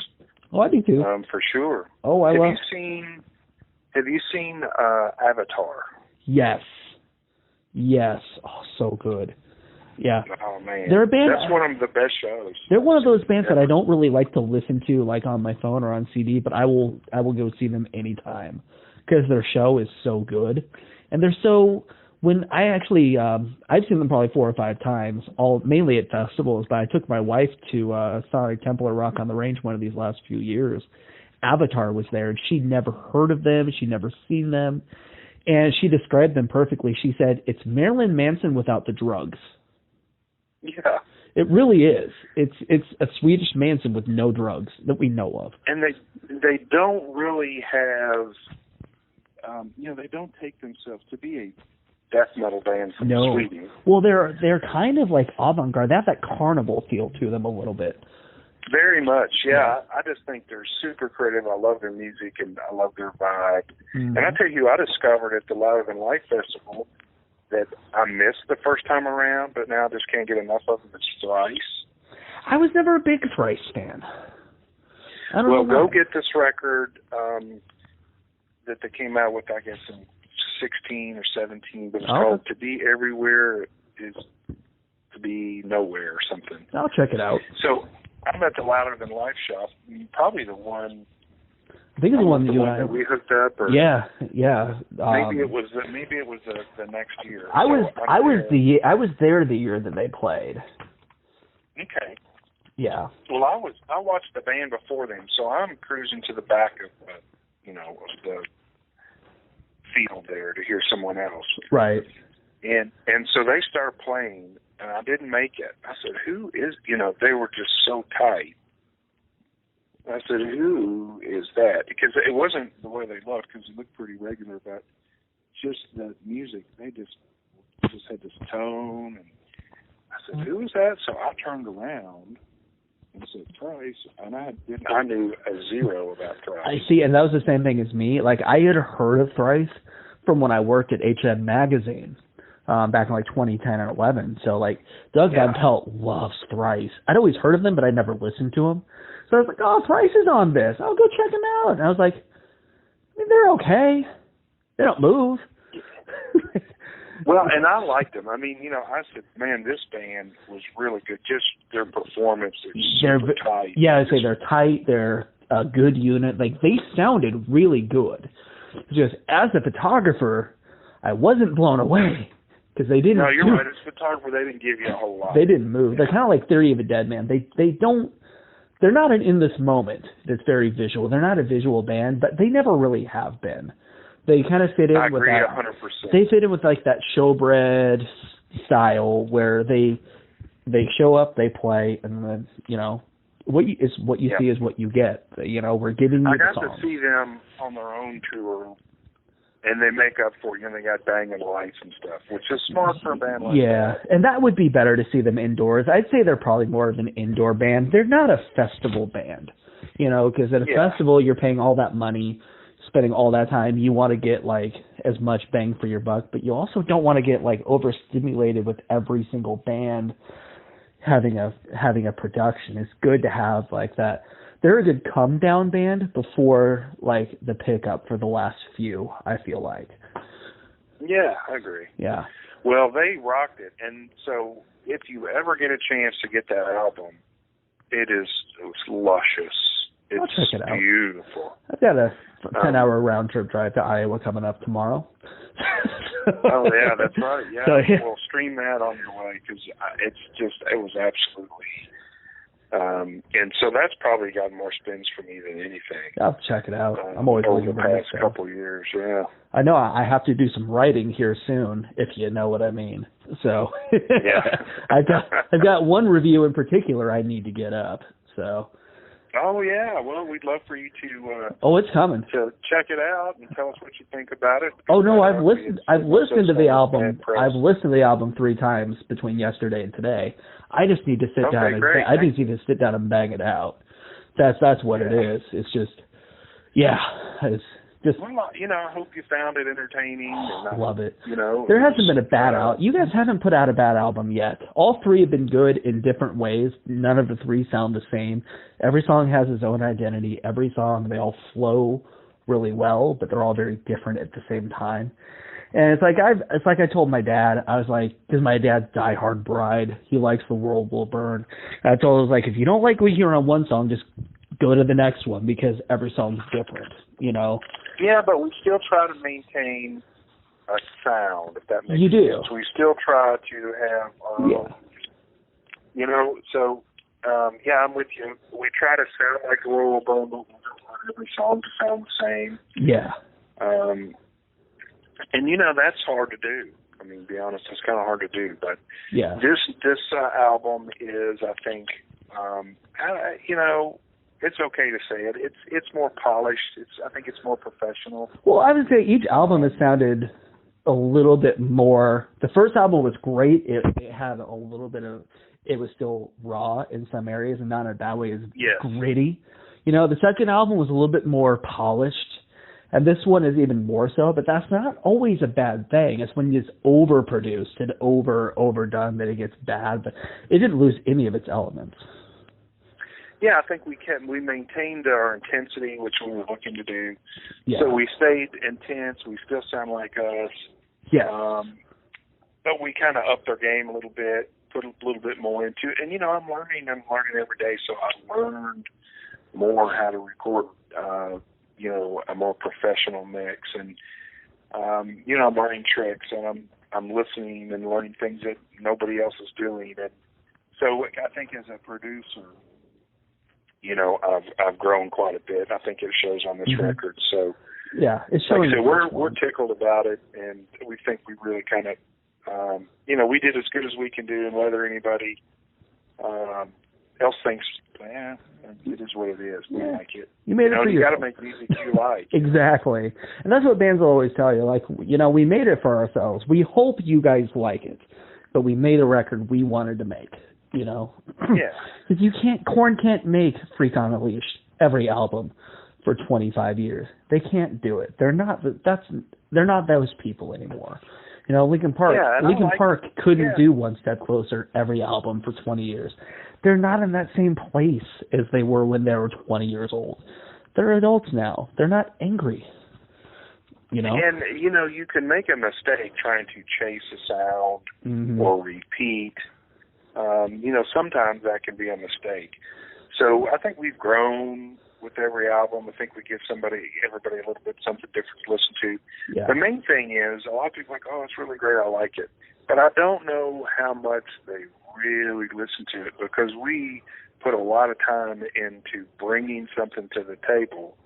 Oh, I do too. For sure. Oh, Have you seen Avatar? Yes. Oh, so good. Yeah. Oh man, they're a band. That's one of the best shows. They're one of those bands that I don't really like to listen to, like on my phone or on CD, but I will go see them anytime because their show is so good, and they're so. When I actually, I've seen them probably 4 or 5 times, all mainly at festivals. But I took my wife to Sonic Temple or Rock on the Range one of these last few years. Avatar was there, and she'd never heard of them. She'd never seen them, and she described them perfectly. She said, "It's Marilyn Manson without the drugs." Yeah, it really is. It's a Swedish Manson with no drugs that we know of. And they don't really have, they don't take themselves to be a death metal band from Sweden. Well, they're kind of like avant-garde. They have that carnival feel to them a little bit. Very much, yeah. I just think they're super creative. I love their music and I love their vibe. Mm-hmm. And I tell you, I discovered at the Louder Than Life Festival that I missed the first time around, but now I just can't get enough of them. It's Thrice. I was never a big Thrice fan. Well, go get this record that they came out with, I guess, in 16 or 17, but it's called To Be Everywhere is to Be Nowhere or something. I'll check it out. So I'm at the Louder Than Life shop. Probably the one. I think it's the one that you and I. That we hooked up. Or yeah. Maybe it was the next year. I was there the year that they played. Okay. Yeah. Well, I watched the band before them, so I'm cruising to the back of the field there to hear someone else. Right. And so they start playing, and I didn't make it. I said, "Who is?" They were just so tight. I said, "Who is that?" Because it wasn't the way they looked, because it looked pretty regular, but just the music. They just had this tone, and I said, "Who is that?" So I turned around and said, "Thrice," and I knew a zero about Thrice. I see, and that was the same thing as me. Like, I had heard of Thrice from when I worked at HM Magazine back in like 2010 and 11. So like, Doug Van Pelt loves Thrice. I'd always heard of them, but I'd never listened to them. So I was like, "Oh, Thrice is on this. I'll go check them out." And I was like, they're okay. They don't move. Well, and I liked them. I mean, I said, man, this band was really good. Just their performance is super tight. Yeah, I'd say they're tight. They're a good unit. Like, they sounded really good. Just as a photographer, I wasn't blown away because they didn't. No, you're right. As a photographer, they didn't give you a whole lot. They didn't move. They're kind of like Theory of a Dead Man. They don't they're not an in this moment that's very visual. They're not a visual band, but they never really have been. They kind of fit in I with agree that. 100%. They fit in with like that showbread style where they show up, they play, and then what you see is what you get. We're giving you the song. I got to see them on their own tour, and they make up for it. They got Banging Lights and stuff, which is smart for a band like that. Yeah, and that would be better to see them indoors. I'd say they're probably more of an indoor band. They're not a festival band, because at a festival you're paying all that money, spending all that time. You want to get like as much bang for your buck, but you also don't want to get like overstimulated with every single band having a production. It's good to have like that. They're a good come down band before like the pickup for the last few, I feel like. Yeah, I agree. Yeah. Well, they rocked it, and so if you ever get a chance to get that album, it's luscious. It's I'll check it out. Beautiful. I've got a 10-hour round trip drive to Iowa coming up tomorrow. Oh yeah, that's right. Yeah, so, yeah. Well, stream that on your way because it was absolutely. And so that's probably got more spins for me than anything. I'll check it out. I'm always over looking the for past couple of years. Yeah. I know I have to do some writing here soon, if you know what I mean. So yeah, I've got one review in particular I need to get up. So. Oh yeah, well we'd love for you to. It's coming. To check it out and tell us what you think about it. Oh no, I've listened to the album. I've listened to the album 3 times between yesterday and today. I just need to sit down and great. I just need to sit down and bang it out. That's what it is. It's just, it's just. Well, I hope you found it entertaining. And love it. There hasn't been a bad album. You guys haven't put out a bad album yet. All 3 have been good in different ways. None of the 3 sound the same. Every song has its own identity. Every song, they all flow really well, but they're all very different at the same time. And it's like I told my dad. I was like, because my dad's diehard Bride. He likes The World Will Burn. And I told him, I was like, if you don't like what you hear on one song, just go to the next one because every song's different. Yeah, but we still try to maintain a sound, if that makes sense. You do. We still try to have, so, I'm with you. We try to sound like a Royal Bone, but we don't want every song to sound the same. Yeah. And, that's hard to do. I mean, to be honest, it's kind of hard to do. But this album is, I think, it's okay to say it. It's more polished. I think it's more professional. Well, I would say each album has sounded a little bit more. The first album was great. It had a little bit of. It was still raw in some areas, and not in a bad way. It's gritty. The second album was a little bit more polished, and this one is even more so. But that's not always a bad thing. It's when it's overproduced and overdone that it gets bad. But it didn't lose any of its elements. Yeah, I think we maintained our intensity, which we were looking to do. Yeah. So we stayed intense. We still sound like us. Yeah. But we kind of upped our game a little bit, put a little bit more into it. And, I'm learning every day. So I learned more how to record, a more professional mix. And, I'm learning tricks and I'm listening and learning things that nobody else is doing. And so I think as a producer, I've grown quite a bit. I think it shows on this record. So yeah, it's showing. Like I said, we're tickled about it, and we think we really kind of, we did as good as we can do, and whether anybody else thinks, it is what it is. We like it. You made it for you yourself. got to make music you like. Exactly, and that's what bands will always tell you. Like, we made it for ourselves. We hope you guys like it, but we made a record we wanted to make. Yeah. Because Korn can't make Freak on a Leash every album for 25 years. They can't do it. They're not those people anymore. Linkin Park. Yeah, Linkin Park couldn't do One Step Closer every album for 20 years. They're not in that same place as they were when they were 20 years old. They're adults now. They're not angry. And you can make a mistake trying to chase a sound or repeat. Sometimes that can be a mistake. So I think we've grown with every album. I think we give everybody a little bit something different to listen to. Yeah. The main thing is a lot of people are like, oh, it's really great, I like it. But I don't know how much they really listen to it because we put a lot of time into bringing something to the table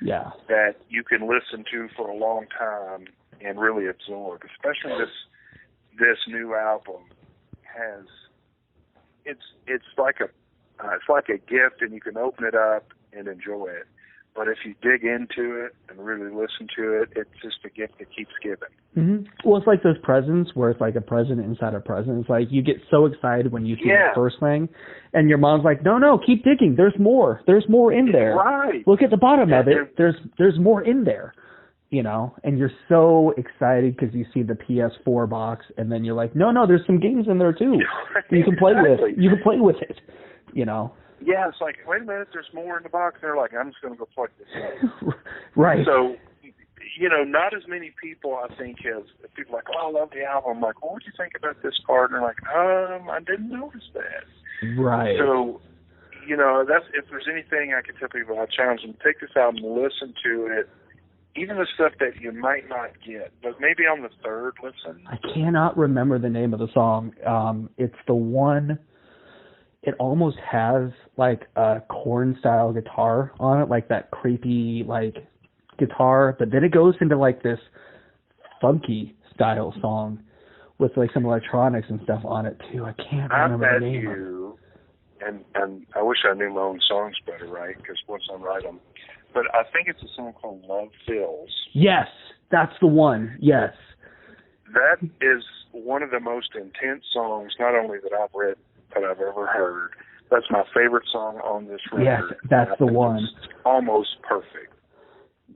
that you can listen to for a long time and really absorb. Especially this new album has it's like a gift, and you can open it up and enjoy it. But if you dig into it and really listen to it, it's just a gift that keeps giving. Mm-hmm. Well, it's like those presents where it's like a present inside a present. It's like you get so excited when you see the first thing, and your mom's like, no, keep digging. There's more. There's more in there. Right. Look at the bottom of it. There's more in there, you know. And you're so excited because you see the PS4 box, and then you're like, no, there's some games in there too. You can play with. You can play with it, you know. Yeah, it's like, wait a minute, there's more in the box. They're like, I'm just going to go plug this in. Right. So, you know, not as many people, I think, have people like, oh, I love the album. I'm like, what would you think about this part? And they're like, I didn't notice that. Right. So, you know, that's if there's anything I could tell people, I challenge them, take this album, listen to it, even the stuff that you might not get, but maybe on the third listen. I cannot remember the name of the song. It's the one... It almost has like a Korn-style guitar on it, like that creepy like guitar, but then it goes into like this funky style song with like some electronics and stuff on it too. I can't remember the name of it. And I wish I knew my own songs better, right? Because once I write them, but I think it's a song called "Love Fills." Yes, that's the one. Yes, that is one of the most intense songs, not only that I've read, that I've ever heard. That's my favorite song on this record. Yes, that's the one. It's almost perfect.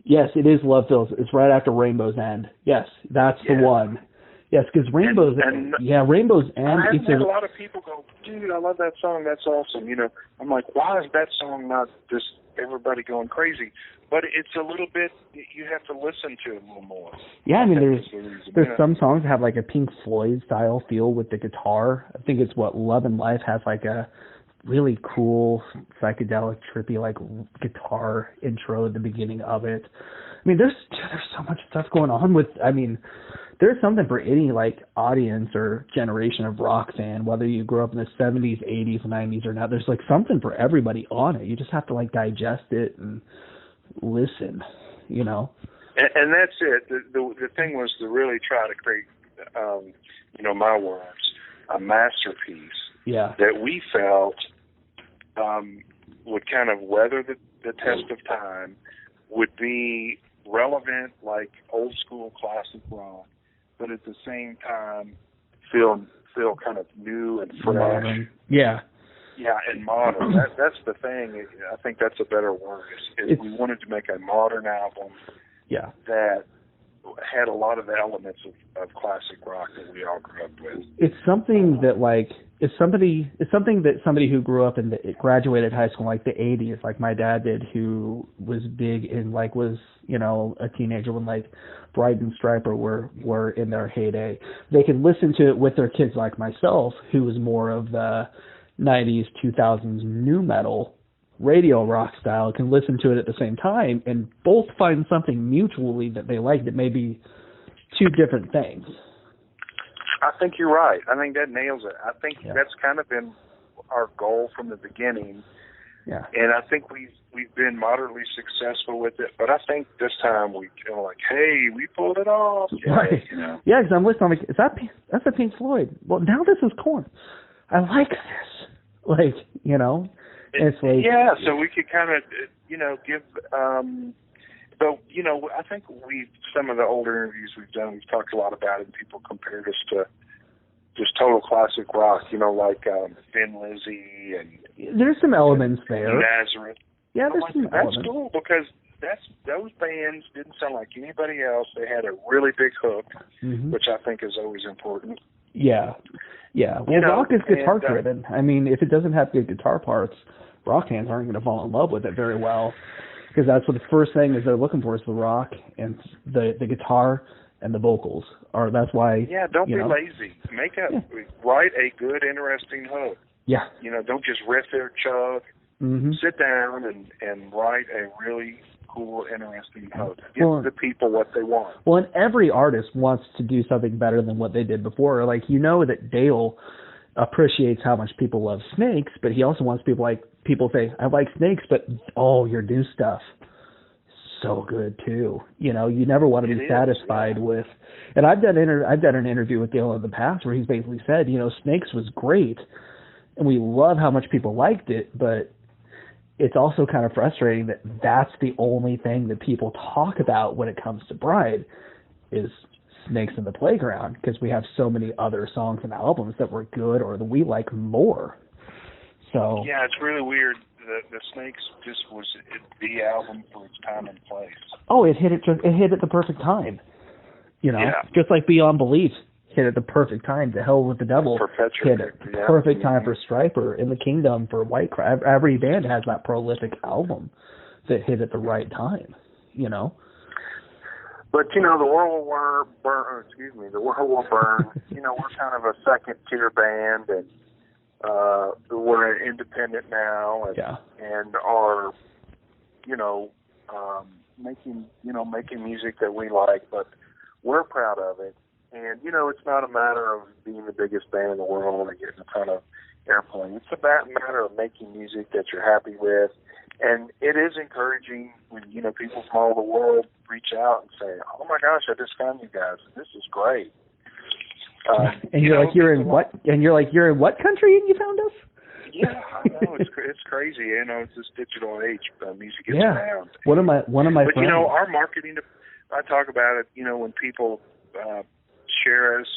Yes, it is Love Fills. It's right after Rainbow's End. Yes, that's the one. Yes, because Rainbow's End. Rainbow's End. I haven't had a lot of people go, dude, I love that song. That's awesome. You know, I'm like, why is that song not just everybody going crazy? But it's a little bit, you have to listen to it a little more. Yeah, I mean, there's some songs that have like a Pink Floyd style feel with the guitar. I think it's what Love and Life has like a really cool psychedelic trippy like guitar intro at the beginning of it. I mean, there's so much stuff going on with, I mean, there's something for any like audience or generation of rock fan, whether you grew up in the 70s, 80s, 90s or not. There's like something for everybody on it. You just have to like digest it and listen, you know. And that's it. The thing was to really try to create, you know, my words, a masterpiece that we felt would kind of weather the test of time, would be relevant like old school classic rock, but at the same time feel kind of new and fresh. Modern. Yeah. Yeah, and modern. That's the thing. I think that's a better word. Is we wanted to make a modern album that had a lot of the elements of classic rock that we all grew up with. It's something that like it's something that somebody who grew up in graduated high school in like the 80s, like my dad did, who was big in like was, you know, a teenager when like Bright and Striper were in their heyday. They could listen to it with their kids like myself, who was more of the 90s, 2000s new metal radio rock style, can listen to it at the same time and both find something mutually that they like that may be two different things. I think you're right. I think that nails it. I think that's kind of been our goal from the beginning. Yeah. And I think we've been moderately successful with it, but I think this time we like, hey, we pulled it off. Yeah, right. You know? Yeah, because I'm listening, I'm like, that's a Pink Floyd. Well, now this is Korn. I like this. Like, you know, it's like... Yeah, so we could kind of, you know, give... but, you know, I think some of the older interviews we've done, we've talked a lot about it, and people compared us to just total classic rock, you know, like Thin Lizzy and... There's some elements there. Nazareth. Yeah, there's some elements. That's cool, because those bands didn't sound like anybody else. They had a really big hook, which I think is always important. Yeah. Yeah. Well, rock is guitar driven. I mean, if it doesn't have good guitar parts, rock fans aren't going to fall in love with it very well, because that's what the first thing is they're looking for, is the rock and the guitar and the vocals. Or that's why. Yeah. Don't be lazy. Write a good, interesting hook. Yeah. You know, don't just riff or chug. Sit down and write a really cool, interesting hook. Give the people what they want. Well, and every artist wants to do something better than what they did before. Like, you know that Dale appreciates how much people love Snakes, but he also wants people say, I like Snakes, but your new stuff, so good too. You know, you never want to be satisfied with. And I've done an interview with Dale in the past where he's basically said, you know, Snakes was great, and we love how much people liked it, but it's also kind of frustrating that that's the only thing that people talk about when it comes to Bride is Snakes in the Playground, because we have so many other songs and albums that were good or that we like more. So yeah, it's really weird. The Snakes just was the album for its time and place. Oh, it hit at the perfect time. You know, just like Beyond Belief hit at the perfect time. To Hell with the Devil hit at the perfect time for Stryper. In the Kingdom for Whitecross. Every band has that prolific album that hit at the right time. You know. But you know, the world will burn. The world will burn. You know, we're kind of a second tier band, and we're independent now, and are, you know, making music that we like, but we're proud of it. And you know, it's not a matter of being the biggest band in the world or getting a ton of airplay. It's a matter of making music that you're happy with. And it is encouraging when, you know, people from all over the world reach out and say, "Oh my gosh, I just found you guys. This is great." And you're in what country and you found us? Yeah, I know, it's crazy. You know, it's this digital age. Music is around. One of my But friends. You know, our marketing. I talk about it. You know, when people share us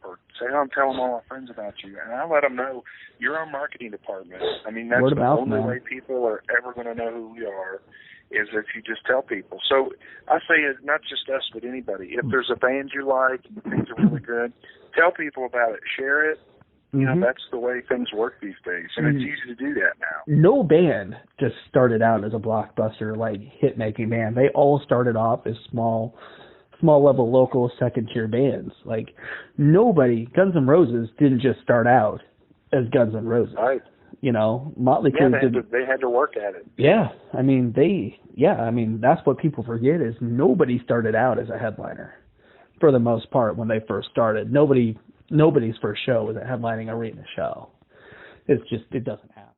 or say, "I'm telling all my friends about you," and I let them know you're our marketing department. I mean, that's the only way people are ever going to know who we are, is if you just tell people. So I say it's not just us, but anybody. If there's a band you like and you think they're really good, tell people about it. Share it. You know, that's the way things work these days, and it's easy to do that now. No band just started out as a blockbuster, like hit-making band. They all started off as small level local second tier bands. Like Guns N' Roses didn't just start out as Guns N' Roses. Right. You know, Motley Crue they had to work at it. Yeah. I mean, that's what people forget is nobody started out as a headliner for the most part when they first started. Nobody's first show was a headlining arena show. It doesn't happen.